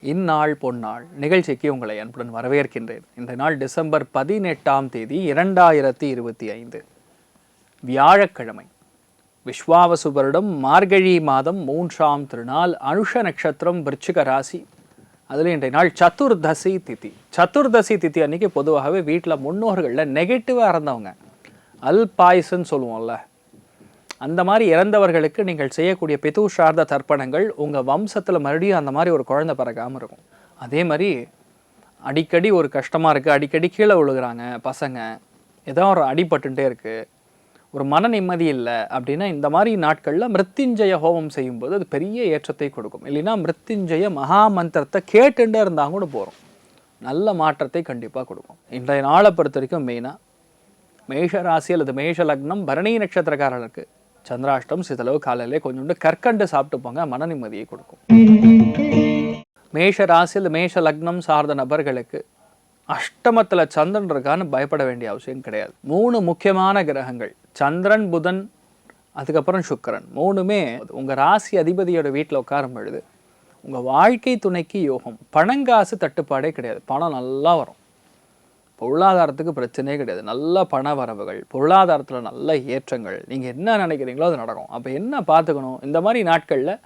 இந்நாள் பொன்னாள் நிகழ்ச்சிக்கு உங்களை அன்புடன் வரவேற்கின்றேன். இந்த நாள் டிசம்பர் 18ஆம் தேதி 2025 வியாழக்கிழமை. விஸ்வாவசு வருடம் மார்கழி மாதம் 3ஆம் திருநாள், அனுஷ நட்சத்திரம், விருச்சிக ராசி. அதில் இன்றைய நாள் சதுர்தசி திதி. சதுர்தசி திதி அன்னைக்கு பொதுவாகவே வீட்டில் முன்னோர்களில் நெகட்டிவாக இருந்தவங்க, அல்பாயுசுன்னு சொல்லுவோம்ல, அந்த மாதிரி இறந்தவர்களுக்கு நீங்கள் செய்யக்கூடிய பிதுஷார்த்த தர்ப்பணங்கள் உங்கள் வம்சத்தில் மறுபடியும் அந்த மாதிரி ஒரு குழந்தை பிறக்காமல் இருக்கும். அதே மாதிரி அடிக்கடி ஒரு கஷ்டமாக இருக்குது, அடிக்கடி கீழே விழுகிறாங்க பசங்க, ஏதோ ஒரு அடிபட்டுட்டே இருக்குது, ஒரு மன நிம்மதி இல்லை அப்படின்னா இந்த மாதிரி நாட்களில் மிருத்யுஞ்சய ஹோமம் செய்யும்போது அது பெரிய ஏற்றத்தை கொடுக்கும். இல்லைன்னா மிருத்யுஞ்சய மகா மந்திரத்தை கேட்டுட்டே இருந்தாங்க கூட போகிறோம், நல்ல மாற்றத்தை கண்டிப்பாக கொடுக்கும். இன்றைய நாளை பொறுத்த வரைக்கும் மெயினாக மேஷ ராசி அல்லது மேஷ லக்னம், பரணி நட்சத்திரக்காரர்களுக்கு சந்திராஷ்டம், சிதளவு காலையிலே கொஞ்சோண்டு கற்கண்டு சாப்பிட்டு போங்க, மன நிம்மதியை கொடுக்கும். மேஷ ராசியில் மேஷ லக்னம் சார்ந்த நபர்களுக்கு அஷ்டமத்தில் சந்திரன் இருக்கான்னு பயப்பட வேண்டிய அவசியம் கிடையாது. 3 முக்கியமான கிரகங்கள், சந்திரன், புதன், அதுக்கப்புறம் சுக்கிரன், 3மே உங்கள் ராசி அதிபதியோட வீட்டில் உட்காரும் பொழுது உங்கள் வாழ்க்கை துணைக்கு யோகம். பணங்காசு தட்டுப்பாடே கிடையாது, பணம் நல்லா வரும், பொருளாதாரத்துக்கு பிரச்சனையே கிடையாது, நல்ல பண வரவுகள், பொருளாதாரத்தில் நல்ல ஏற்றங்கள், நீங்கள் என்ன நினைக்கிறீங்களோ அது நடக்கும். அப்போ என்ன பார்த்துக்கணும், இந்த மாதிரி நாட்களில்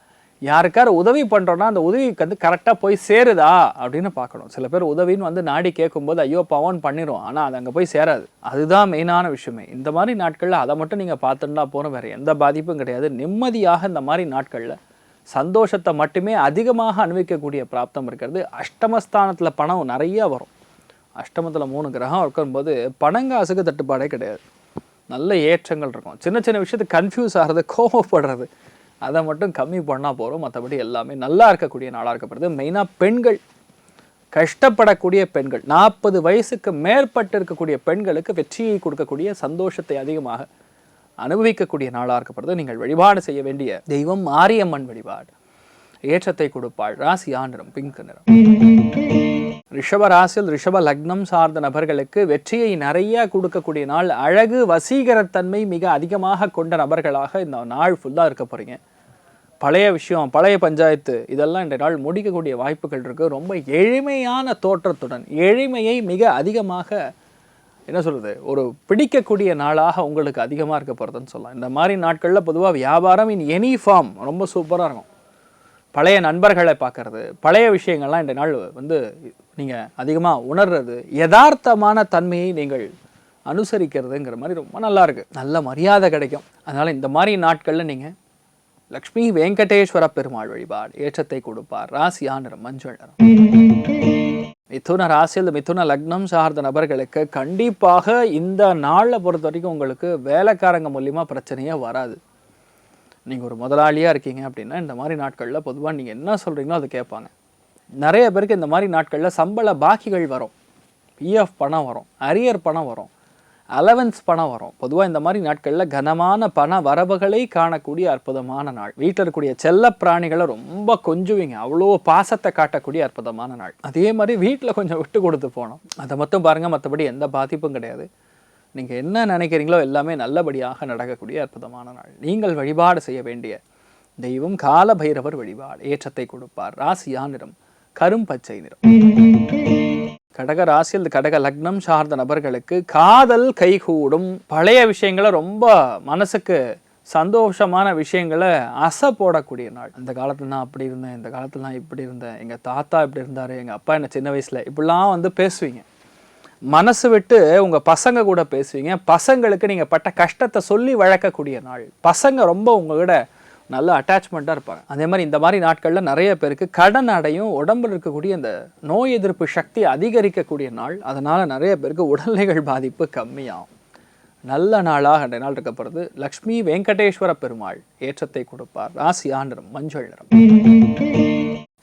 யாருக்காரு உதவி பண்ணுறோன்னா அந்த உதவிக்கு வந்து கரெக்டாக போய் சேருதா அப்படின்னு பார்க்கணும். சில பேர் உதவின்னு வந்து நாடி கேட்கும்போது ஐயோ பவன் பண்ணிடும், ஆனால் அது அங்கே போய் சேராது. அதுதான் மெயினான விஷயமே. இந்த மாதிரி நாட்களில் அதை மட்டும் நீங்கள் பார்த்துட்டா போகிறோம், வேறு எந்த பாதிப்பும் கிடையாது. நிம்மதியாக இந்த மாதிரி நாட்களில் சந்தோஷத்தை மட்டுமே அதிகமாக அனுபவிக்கக்கூடிய பிராப்தம் இருக்கிறது. அஷ்டமஸ்தானத்தில் பணம் நிறையா வரும். அஷ்டமத்தில் 3 கிரகம் இருக்கும்போது பணங்காசுக்கு தட்டுப்பாடே கிடையாது, நல்ல ஏற்றங்கள் இருக்கும். சின்ன சின்ன விஷயத்துக்கு கன்ஃபியூஸ் ஆகிறது, கோபப்படுறது, அதை மட்டும் கம்மி பண்ணால் போகிறோம். மற்றபடி எல்லாமே நல்லா இருக்கக்கூடிய நாளாக இருக்கப்படுது. மெயினாக பெண்கள், கஷ்டப்படக்கூடிய பெண்கள், 40 வயசுக்கு மேற்பட்டு இருக்கக்கூடிய பெண்களுக்கு வெற்றியை கொடுக்கக்கூடிய, சந்தோஷத்தை அதிகமாக அனுபவிக்கக்கூடிய நாளாக இருக்கப்படுது. நீங்கள் வழிபாடு செய்ய வேண்டிய தெய்வம் மாரியம்மன் வழிபாடு. ஏற்றத்தை கொடுப்பாள். ராசி நிறம் பிங்க் நிறம். ரிஷப ராசியில் ரிஷப லக்னம் சார்ந்த நபர்களுக்கு வெற்றியை நிறைய கொடுக்கக்கூடிய நாள். அழகு, வசீகரத்தன்மை மிக அதிகமாக கொண்ட நபர்களாக இந்த நாள் ஃபுல்லாக இருக்க போகிறீங்க. பழைய விஷயம், பழைய பஞ்சாயத்து, இதெல்லாம் இந்த நாள் முடிக்கக்கூடிய வாய்ப்புகள் இருக்குது. ரொம்ப எளிமையான தோற்றத்துடன், எளிமையை மிக அதிகமாக என்ன சொல்கிறது, ஒரு பிடிக்கக்கூடிய நாளாக உங்களுக்கு அதிகமாக இருக்க போகிறதுன்னு சொல்லலாம். இந்த மாதிரி நாட்களில் பொதுவாக வியாபாரம் இன் எனி ஃபார்ம் ரொம்ப சூப்பராக இருக்கும். பழைய நண்பர்களை பார்க்கறது, பழைய விஷயங்கள்லாம் இந்த நாள் வந்து நீங்கள் அதிகமாக உணர்றது, யதார்த்தமான தன்மையை நீங்கள் அனுசரிக்கிறதுங்கிற மாதிரி ரொம்ப நல்லா இருக்குது, நல்ல மரியாதை கிடைக்கும். அதனால் இந்த மாதிரி நாட்களில் நீங்கள் லக்ஷ்மி வெங்கடேஸ்வர பெருமாள் வழிபாடு ஏற்றத்தை கொடுப்பார். ராசியா நிறம் மஞ்சள் நிறம். மிதுன ராசியில் மிதுன லக்னம் சார்ந்த நபர்களுக்கு கண்டிப்பாக இந்த நாளை பொறுத்த வரைக்கும் உங்களுக்கு வேலைக்காரங்க மூலியமாக பிரச்சனையே வராது. நீங்கள் ஒரு முதலாளியாக இருக்கீங்க அப்படின்னா இந்த மாதிரி நாட்களில் பொதுவாக நீங்கள் என்ன சொல்கிறீங்களோ அதை கேட்பாங்க. நிறைய பேருக்கு இந்த மாதிரி நாட்களில் சம்பள பாக்கிகள் வரும், பிஎஃப் பணம் வரும், அரியர் பணம் வரும், அலவன்ஸ் பணம் வரும். பொதுவாக இந்த மாதிரி நாட்களில் கனமான பண வரவுகளை காணக்கூடிய அற்புதமான நாள். வீட்டில் இருக்கக்கூடிய செல்ல பிராணிகளை ரொம்ப கொஞ்சுவீங்க, அவ்வளோ பாசத்தை காட்டக்கூடிய அற்புதமான நாள். அதே மாதிரி வீட்டில் கொஞ்சம் விட்டு கொடுத்து போகணும், அதை மட்டும் பாருங்கள், மற்றபடி எந்த பாதிப்பும் கிடையாது. நீங்கள் என்ன நினைக்கிறீங்களோ எல்லாமே நல்லபடியாக நடக்கக்கூடிய அற்புதமான நாள். நீங்கள் வழிபாடு செய்ய வேண்டிய தெய்வம் கால பைரவர் வழிபாடு. ஏற்றத்தை கொடுப்பார். ராசியா நிறம் கரும் பச்சை நிறம். கடக ராசியில் கடக லக்னம் சார்ந்த நபர்களுக்கு காதல் கைகூடும். பழைய விஷயங்களை ரொம்ப மனசுக்கு சந்தோஷமான விஷயங்களை அசை போடக்கூடிய நாள். அந்த காலத்தில் நான் அப்படி இருந்தேன், இந்த காலத்தில் நான் இப்படி இருந்தேன், எங்கள் தாத்தா இப்படி இருந்தார், எங்கள் அப்பா என்ன சின்ன வயசில், இப்படிலாம் வந்து பேசுவீங்க. மனசு விட்டு உங்கள் பசங்க கூட பேசுவீங்க. பசங்களுக்கு நீங்கள் பட்ட கஷ்டத்தை சொல்லி வளர்க்கக்கூடிய நாள். பசங்க ரொம்ப உங்கள்கிட்ட நல்ல அட்டாச்மெண்ட்டாக இருப்பாங்க. அதே மாதிரி இந்த மாதிரி நாட்களில் நிறைய பேருக்கு கடன் அடையும், உடம்பில் இருக்கக்கூடிய இந்த நோய் எதிர்ப்பு சக்தி அதிகரிக்கக்கூடிய நாள். அதனால் நிறைய பேருக்கு உடல்நிலைகள் பாதிப்பு கம்மியாகும். நல்ல நாளாக அந்த நாள் இருக்கப்படுறது. லக்ஷ்மி வெங்கடேஸ்வர பெருமாள் ஏற்றத்தை கொடுப்பார். ராசியா நிறம் மஞ்சள் நிறம்.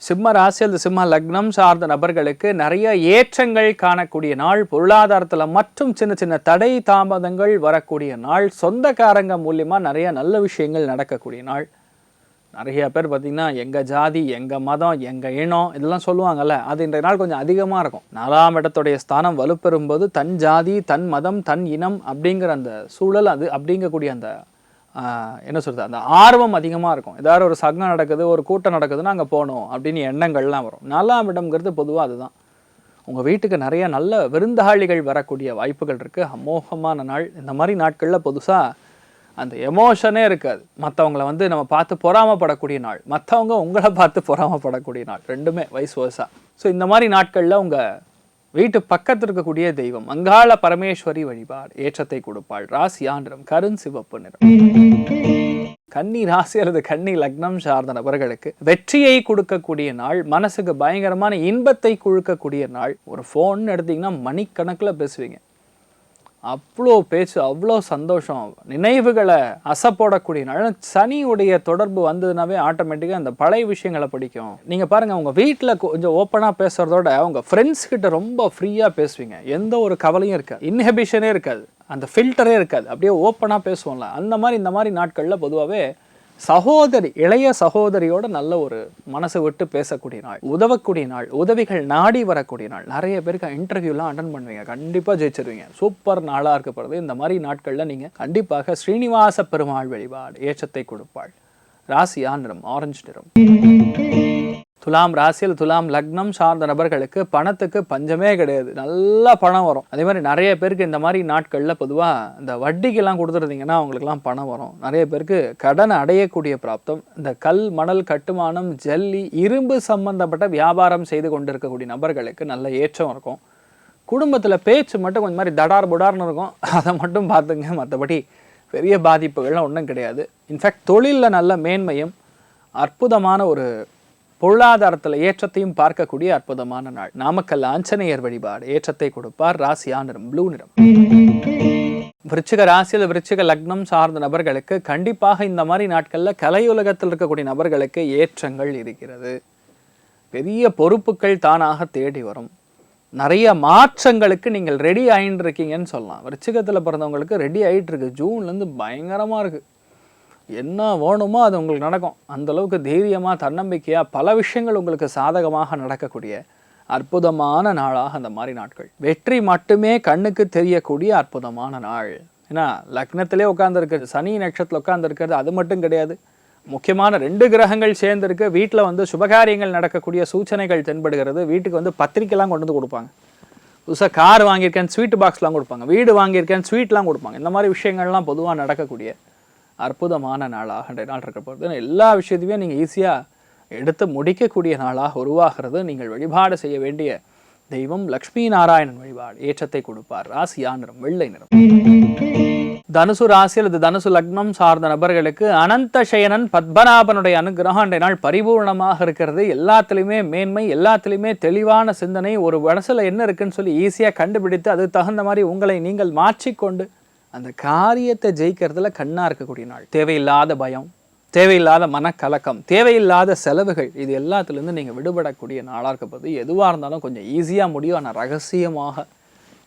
சிம்ம ராசியில் சிம்ம லக்னம் சார்ந்த நபர்களுக்கு நிறைய ஏற்றங்கள் காணக்கூடிய நாள். பொருளாதாரத்தில் மற்றும் சின்ன சின்ன தடை தாமதங்கள் வரக்கூடிய நாள். சொந்தக்காரங்க மூலியமாக நிறைய நல்ல விஷயங்கள் நடக்கக்கூடிய நாள். நிறைய பேர் பார்த்திங்கன்னா எங்கள் ஜாதி, எங்கள் மதம், எங்கள் இனம் இதெல்லாம் சொல்லுவாங்கள்ல, அது இன்றைய நாள் கொஞ்சம் அதிகமாக இருக்கும். 4ஆம் இடத்துடைய ஸ்தானம் வலுப்பெறும்போது தன் ஜாதி, தன் மதம், தன் இனம் அப்படிங்கிற அந்த சூழல், அது அப்படிங்கக்கூடிய அந்த என்ன சொல்கிறது, அந்த ஆர்வம் அதிகமாக இருக்கும். ஏதாவது ஒரு சங்கம் நடக்குது, ஒரு கூட்டம் நடக்குதுன்னா அங்கே போகணும் அப்படின்னு எண்ணங்கள்லாம் வரும். 4ஆம் இடம்ங்கிறது பொதுவாக அதுதான். உங்கள் வீட்டுக்கு நிறைய நல்ல விருந்தாளிகள் வரக்கூடிய வாய்ப்புகள் இருக்குது. அமோகமான நாள். இந்த மாதிரி நாட்களில் புதுசாக அந்த எமோஷனே இருக்காது. மற்றவங்கள வந்து நம்ம பார்த்து பொறாமப்படக்கூடிய நாள், மற்றவங்க உங்களை பார்த்து பொறாமப்படக்கூடிய நாள், ரெண்டுமே வைஸ் வர்சா. ஸோ இந்த மாதிரி நாட்களில் உங்கள் வீட்டு பக்கத்தில் இருக்கக்கூடிய தெய்வம் அங்காள பரமேஸ்வரி வழிபாடு ஏற்றத்தை கொடுப்பாள். ராசியா நிறம் கருஞ்சிவப்பு நிறம். கன்னி ராசி அல்லது கன்னி லக்னம் சார்ந்த நபர்களுக்கு வெற்றியை கொடுக்கக்கூடிய நாள், மனசுக்கு பயங்கரமான இன்பத்தை கொடுக்கக்கூடிய நாள். ஒரு ஃபோன் எடுத்திங்கன்னா மணிக்கணக்கில் பேசுவீங்க, அவ்வளோ பேச்சு, அவ்வளோ சந்தோஷம், நினைவுகளை அசைப்போடக்கூடிய நாள். சனியுடைய தொடர்பு வந்ததுனாவே ஆட்டோமேட்டிக்காக அந்த பழைய விஷயங்களை பிடிக்கும். நீங்கள் பாருங்கள், உங்கள் வீட்டில் கொஞ்சம் ஓப்பனாக பேசுகிறதோட உங்கள் ஃப்ரெண்ட்ஸ் கிட்ட ரொம்ப ஃப்ரீயாக பேசுவீங்க. எந்த ஒரு கவலையும் இருக்காது, இன்ஹிபிஷனே இருக்காது, அந்த ஃபில்டரே இருக்காது, அப்படியே ஓப்பனாக பேசுவோம்ல. அந்த மாதிரி இந்த மாதிரி நாட்களில் பொதுவாகவே சகோதரி, இளைய சகோதரியோட நல்ல ஒரு மனசை விட்டு பேசக்கூடிய நாள், உதவக்கூடிய நாள், உதவிகள் நாடி வரக்கூடிய நாள். நிறைய பேருக்கு இன்டர்வியூலாம் அட்டன் பண்ணுவீங்க, கண்டிப்பாக ஜெயிச்சிருவீங்க. சூப்பர் நாளாக இருக்கப்படுறது. இந்த மாதிரி நாட்களில் நீங்கள் கண்டிப்பாக ஸ்ரீனிவாச பெருமாள் வழிபாடு ஏற்றத்தை கொடுப்பாள். ராசியா நிறம் ஆரஞ்சு நிறம். துலாம் ராசியில் துலாம் லக்னம் சார்ந்த நபர்களுக்கு பணத்துக்கு பஞ்சமே கிடையாது, நல்லா பணம் வரும். அதே மாதிரி நிறைய பேருக்கு இந்த மாதிரி நாட்களில் பொதுவாக இந்த வட்டிக்கெல்லாம் கொடுத்துருந்தீங்கன்னா அவங்களுக்குலாம் பணம் வரும். நிறைய பேருக்கு கடன் அடையக்கூடிய பிராப்தம். இந்த கல் மணல் கட்டுமானம் ஜல்லி இரும்பு சம்பந்தப்பட்ட வியாபாரம் செய்து கொண்டிருக்கக்கூடிய நபர்களுக்கு நல்ல ஏற்றம் இருக்கும். குடும்பத்தில் பேச்சு மட்டும் கொஞ்சம் மாதிரி தடார் புடார்னு இருக்கும், அதை மட்டும் பார்த்துங்க. மற்றபடி பெரிய பாதிப்புகள்லாம் ஒன்றும் கிடையாது. இன்ஃபேக்ட் தொழிலில் நல்ல மேன்மையும் அற்புதமான ஒரு பொருளாதாரத்தில் ஏற்றத்தையும் பார்க்கக்கூடிய அற்புதமான நாள். நாமக்கல் ஆஞ்சநேயர் வழிபாடு ஏற்றத்தை கொடுப்பார். ராசியா நிறம் ப்ளூ நிறம். விருச்சிக ராசியில் விருச்சிக லக்னம் சார்ந்த நபர்களுக்கு கண்டிப்பாக இந்த மாதிரி நாட்களில் கலையுலகத்தில் இருக்கக்கூடிய நபர்களுக்கு ஏற்றங்கள் இருக்கிறது. பெரிய பொறுப்புகள் தானாக தேடி வரும். நிறைய மாற்றங்களுக்கு நீங்கள் ரெடி ஆகிட்டு இருக்கீங்கன்னு சொல்லலாம். விருச்சிகத்தில் பிறந்தவங்களுக்கு ரெடி ஆகிட்டு இருக்கு. ஜூன்லேருந்து பயங்கரமாக இருக்குது. என்ன வேணுமோ அது உங்களுக்கு நடக்கும். அந்தளவுக்கு தைரியமாக தன்னம்பிக்கையாக பல விஷயங்கள் உங்களுக்கு சாதகமாக நடக்கக்கூடிய அற்புதமான நாளாக அந்த மாதிரி நாட்கள். வெற்றி மட்டுமே கண்ணுக்கு தெரியக்கூடிய அற்புதமான நாள். ஏன்னா லக்னத்திலே உட்காந்துருக்கிறது, சனி நட்சத்திரத்தில் உட்காந்துருக்கிறது அது மட்டும் கிடையாது. முக்கியமான 2 கிரகங்கள் சேர்ந்துருக்கு. வீட்டில் வந்து சுபகாரியங்கள் நடக்கக்கூடிய சூச்சனைகள் தென்படுகிறது. வீட்டுக்கு வந்து பத்திரிக்கைலாம் கொண்டு வந்து கொடுப்பாங்க. புதுசாக கார் வாங்கியிருக்கேன் ஸ்வீட் பாக்ஸ்லாம் கொடுப்பாங்க, வீடு வாங்கியிருக்கேன் ஸ்வீட்லாம் கொடுப்பாங்க. இந்த மாதிரி விஷயங்கள்லாம் பொதுவாக நடக்கக்கூடிய அற்புதமான நாளாக இன்றைய நாள் இருக்க போகிறது. எல்லா விஷயத்தையுமே நீங்கள் ஈஸியாக எடுத்து முடிக்கக்கூடிய நாளாக உருவாகிறது. நீங்கள் வழிபாடு செய்ய வேண்டிய தெய்வம் லக்ஷ்மி நாராயணன் வழிபாடு ஏற்றத்தை கொடுப்பார். ராசியா நிறம் வெள்ளை நிறம். தனுசு ராசி அல்லது தனுசு லக்னம் சார்ந்த நபர்களுக்கு அனந்த சயனன் பத்மநாபனுடைய அனுகிரகம் இன்றைய நாள் பரிபூர்ணமாக இருக்கிறது. எல்லாத்துலேயுமே மேன்மை, எல்லாத்துலேயுமே தெளிவான சிந்தனை, ஒரு மனசில் என்ன இருக்குன்னு சொல்லி ஈஸியாக கண்டுபிடித்து அது தகுந்த மாதிரி உங்களை நீங்கள் மாற்றிக்கொண்டு அந்த காரியத்தை ஜெயிக்கிறதுல கண்ணா இருக்கக்கூடிய நாள். தேவையில்லாத பயம், தேவையில்லாத மனக்கலக்கம், தேவையில்லாத செலவுகள், இது எல்லாத்துலேருந்து நீங்கள் விடுபடக்கூடிய நாளாக இருக்கப்போது. எதுவாக இருந்தாலும் கொஞ்சம் ஈஸியாக முடியும். ஆனால் ரகசியமாக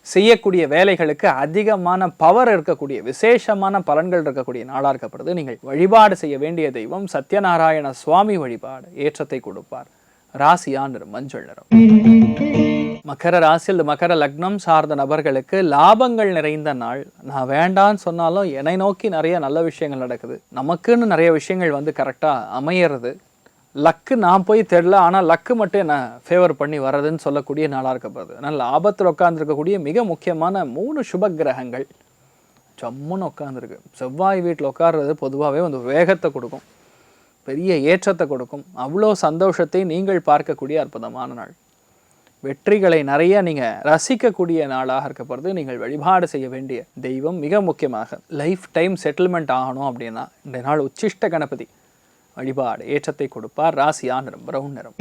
செய்யக்கூடிய வேலைகளுக்கு அதிகமான பவர் இருக்கக்கூடிய விசேஷமான பலன்கள் இருக்கக்கூடிய நாளாக இருக்கப்படுது. நீங்கள் வழிபாடு செய்ய வேண்டிய தெய்வம் சத்யநாராயண சுவாமி வழிபாடு ஏற்றத்தை கொடுப்பார். ராசியா நிறம் மஞ்சள் நிறம். மகர ராசியில் மகர லக்னம் சார்ந்த நபர்களுக்கு லாபங்கள் நிறைந்த நாள். நான் வேண்டான்னு சொன்னாலும் என்னை நோக்கி நிறைய நல்ல விஷயங்கள் நடக்குது. நமக்குன்னு நிறைய விஷயங்கள் வந்து கரெக்டாக அமையிறது. லக்கு நான் போய் தெரியல, ஆனால் லக்கு மட்டும் என்ன ஃபேவர் பண்ணி வர்றதுன்னு சொல்லக்கூடிய நாளாக இருக்கப்படுது. ஆனால் லாபத்தில் உட்காந்துருக்கக்கூடிய மிக முக்கியமான 3 சுப கிரகங்கள் ஜம்முன்னு உட்காந்துருக்கு. செவ்வாய் வீட்டில் உட்கார்றது பொதுவாகவே வந்து வேகத்தை கொடுக்கும், பெரிய ஏற்றத்தை கொடுக்கும். அவ்வளோ சந்தோஷத்தை நீங்கள் பார்க்கக்கூடிய அற்புதமான நாள். வெற்றிகளை நிறைய நீங்கள் ரசிக்கக்கூடிய நாளாக இருக்கப்படுறது. நீங்கள் வழிபாடு செய்ய வேண்டிய தெய்வம் மிக முக்கியமாக லைஃப் டைம் செட்டில்மெண்ட் ஆகணும் அப்படின்னா இன்றைய நாள் உச்சிஷ்ட கணபதி வழிபாடு ஏற்றத்தை கொடுப்பார். ராசியா நிறம் பிரவுன் நிறம்.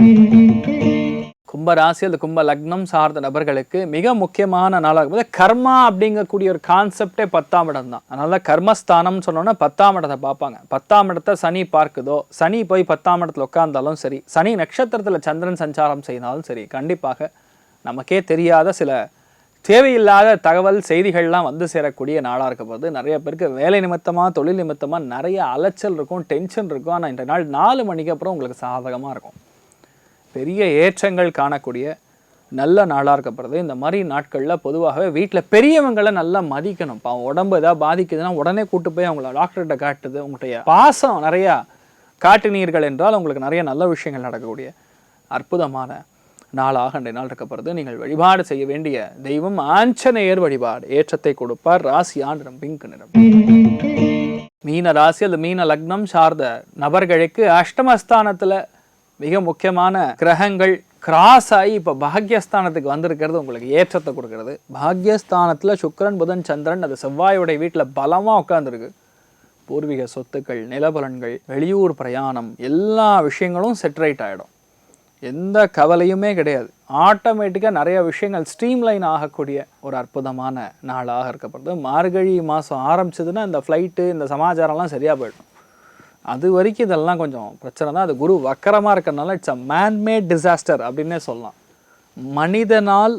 கும்ப ராசி அல்லது கும்ப லக்னம் சார்ந்த நபர்களுக்கு மிக முக்கியமான நாளாக கர்மா அப்படிங்கக்கூடிய ஒரு கான்செப்டே 10ஆம் இடம் தான். அதனால கர்மஸ்தானம்னு சொன்னோன்னா 10ஆம் இடத்தை பார்ப்பாங்க. 10ஆம் இடத்தை சனி பார்க்குதோ, சனி போய் 10ஆம் இடத்துல உட்கார்ந்தாலும் சரி, சனி நட்சத்திரத்தில் சந்திரன் சஞ்சாரம் செய்தாலும் சரி, கண்டிப்பாக நமக்கே தெரியாத சில தேவையில்லாத தகவல் செய்திகள்லாம் வந்து சேரக்கூடிய நாளாக இருக்க போது. நிறைய பேருக்கு வேலை நிமித்தமாக தொழில் நிமித்தமாக நிறைய அலைச்சல் இருக்கும், டென்ஷன் இருக்கும். ஆனால் இன்றைய நாள் 4 மணிக்கு அப்புறம் உங்களுக்கு சாதகமாக இருக்கும். பெரிய ஏற்றங்கள் காணக்கூடிய நல்ல நாளாக இருக்கப்படுறது. இந்த மாதிரி நாட்களில் பொதுவாகவே வீட்டில் பெரியவங்களை நல்லா மதிக்கணும். அவன் உடம்பு ஏதாவது பாதிக்குதுன்னா உடனே கூட்டு போய் அவங்கள டாக்டர்கிட்ட காட்டுது. உங்களுடைய பாசம் நிறையா காட்டினீர்கள் என்றால் உங்களுக்கு நிறைய நல்ல விஷயங்கள் நடக்கக்கூடிய அற்புதமான நாளாக அன்றைய நாள் இருக்கப்படுறது. நீங்கள் வழிபாடு செய்ய வேண்டிய தெய்வம் ஆஞ்சநேயர் வழிபாடு. ஏற்றத்தை கொடுப்பார். ராசியா நிறம் பிங்க் நிறம். மீன ராசி அல்லது மீன லக்னம் சார்ந்த நபர்களுக்கு அஷ்டமஸ்தானத்தில் மிக முக்கியமான கிரகங்கள் கிராஸ் ஆகி இப்போ பாக்யஸ்தானத்துக்கு வந்திருக்கிறது உங்களுக்கு ஏற்றத்தை கொடுக்கறது. பாக்யஸ்தானத்தில் சுக்கிரன் புதன் சந்திரன் அது செவ்வாயுடைய வீட்டில் பலமாக உட்காந்துருக்கு. பூர்வீக சொத்துக்கள், நிலபலன்கள், வெளியூர் பிரயாணம் எல்லா விஷயங்களும் செட்ரைட் ஆகிடும். எந்த கவலையுமே கிடையாது. ஆட்டோமேட்டிக்காக நிறைய விஷயங்கள் ஸ்ட்ரீம்லைன் ஆகக்கூடிய ஒரு அற்புதமான நாளாக இருக்கப்படுது. மார்கழி மாதம் ஆரம்பிச்சதுன்னா இந்த ஃப்ளைட்டு இந்த சமாச்சாரம்லாம் சரியாக போயிடும். அது வரைக்கும் இதெல்லாம் கொஞ்சம் பிரச்சனை தான். அது குரு வக்கரமாக இருக்கிறதுனால இட்ஸ் அ மேன்மேட் டிசாஸ்டர் அப்படின்னே சொல்லலாம். மனிதனால்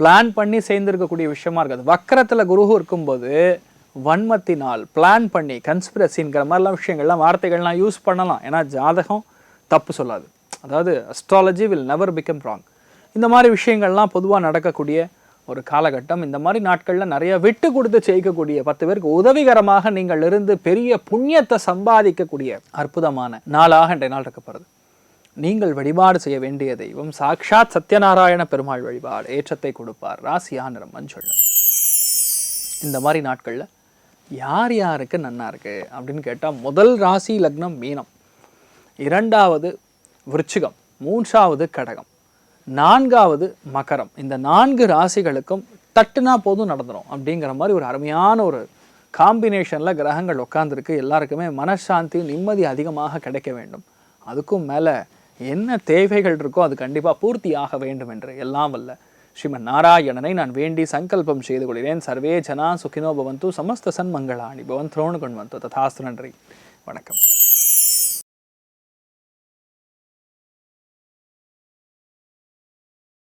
பிளான் பண்ணி சேர்ந்துருக்கக்கூடிய விஷயமா இருக்காது. வக்கரத்தில் குரு இருக்கும்போது வன்மத்தினால் பிளான் பண்ணி கன்ஸ்பிரசிங்கிற மாதிரிலாம் விஷயங்கள்லாம் வார்த்தைகள்லாம் யூஸ் பண்ணலாம். ஏன்னா ஜாதகம் தப்பு சொல்லாது. அதாவது astrology will never become wrong. இந்த மாதிரி விஷயங்கள்லாம் பொதுவாக நடக்கக்கூடிய ஒரு காலகட்டம். இந்த மாதிரி நாட்களில் நிறைய விட்டு கொடுத்து செய்யக்கூடிய 10 பேருக்கு உதவிகரமாக நீங்கள் இருந்து பெரிய புண்ணியத்தை சம்பாதிக்கக்கூடிய அற்புதமான நாளாக இன்றைய நாள் இருக்கப்படுது. நீங்கள் வழிபாடு செய்ய வேண்டிய தெய்வம் சாக்ஷாத் சத்யநாராயண பெருமாள் வழிபாடு. ஏற்றத்தை கொடுப்பார். ராசியா நிறம் மஞ்சள். இந்த மாதிரி நாட்களில் யார் யாருக்கு நன்னா இருக்குது அப்படின்னு கேட்டால் முதல் ராசி லக்னம் மீனம், இரண்டாவது விருச்சிகம், மூன்றாவது கடகம், நான்காவது மகரம். இந்த 4 ராசிகளுக்கும் தட்டுனா போதும் நடந்துடும் அப்படிங்கிற மாதிரி ஒரு அருமையான ஒரு காம்பினேஷனில் கிரகங்கள் உட்காந்துருக்கு. எல்லாருக்குமே மனசாந்தி நிம்மதி அதிகமாக கிடைக்க வேண்டும். அதுக்கும் மேலே என்ன தேவைகள் இருக்கோ அது கண்டிப்பாக பூர்த்தி ஆக வேண்டும் என்று எல்லாம் வல்ல ஸ்ரீமன் நாராயணனை நான் வேண்டி சங்கல்பம் செய்து கொள்கிறேன். சர்வே ஜனா சுகினோ பவந்து சமஸ்த சன்மங்களாணி பவன் திரோணு கொண்டு வந்து ததாஸ்து. நன்றி, வணக்கம்.